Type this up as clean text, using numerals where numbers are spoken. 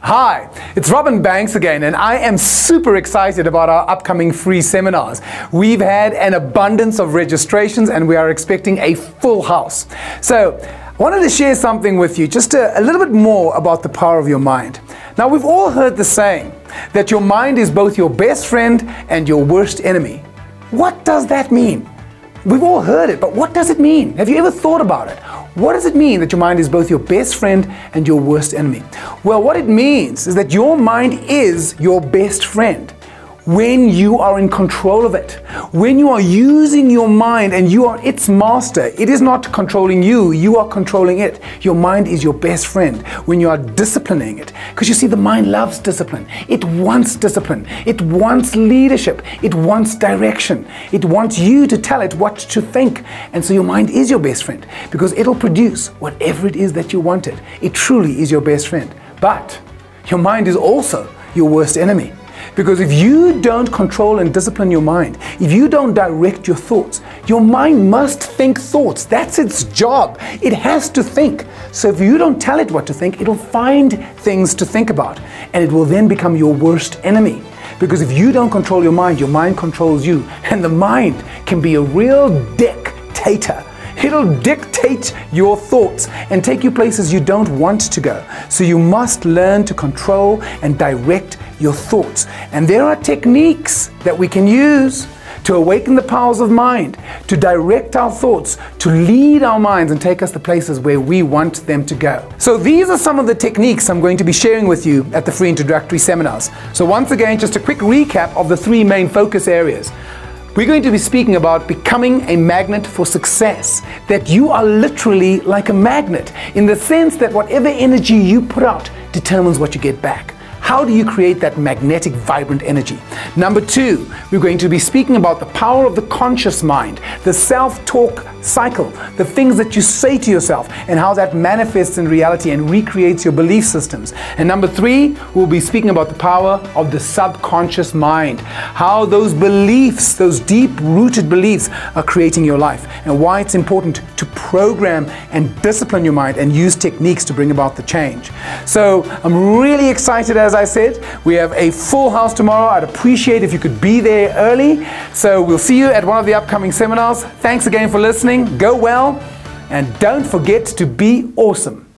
Hi, it's Robin Banks again, and I am super excited about our upcoming free seminars. We've had an abundance of registrations and we are expecting a full house. So I wanted to share something with you, just a little bit more about the power of your mind. Now, we've all heard the saying that your mind is both your best friend and your worst enemy. What does that mean? We've all heard it, but what does it mean? Have you ever thought about it? What does it mean that your mind is both your best friend and your worst enemy? Well, what it means is that your mind is your best friend when you are in control of it. When you are using your mind and you are its master, it is not controlling you, you are controlling it. Your mind is your best friend when you are disciplining it. Because you see, the mind loves discipline. It wants discipline. It wants leadership. It wants direction. It wants you to tell it what to think. And so your mind is your best friend because it'll produce whatever it is that you wanted. It truly is your best friend. But your mind is also your worst enemy. Because if you don't control and discipline your mind, if you don't direct your thoughts, your mind must think thoughts. That's its job. It has to think. So if you don't tell it what to think, it'll find things to think about. And it will then become your worst enemy. Because if you don't control your mind controls you. And the mind can be a real dictator. It'll dictate your thoughts and take you places you don't want to go. So you must learn to control and direct your thoughts. And there are techniques that we can use to awaken the powers of mind, to direct our thoughts, to lead our minds and take us to places where we want them to go. So these are some of the techniques I'm going to be sharing with you at the free introductory seminars. So once again, just a quick recap of the three main focus areas. We're going to be speaking about becoming a magnet for success, that you are literally like a magnet in the sense that whatever energy you put out determines what you get back. How do you create that magnetic, vibrant energy? Number two, we're going to be speaking about the power of the conscious mind, the self-talk cycle, the things that you say to yourself and how that manifests in reality and recreates your belief systems. And number three, we'll be speaking about the power of the subconscious mind, how those beliefs, those deep-rooted beliefs are creating your life and why it's important to program and discipline your mind and use techniques to bring about the change. So I'm really excited. As I said, we have a full house tomorrow. I'd appreciate if you could be there early. So we'll see you at one of the upcoming seminars. Thanks again for listening. Go well, and don't forget to be awesome.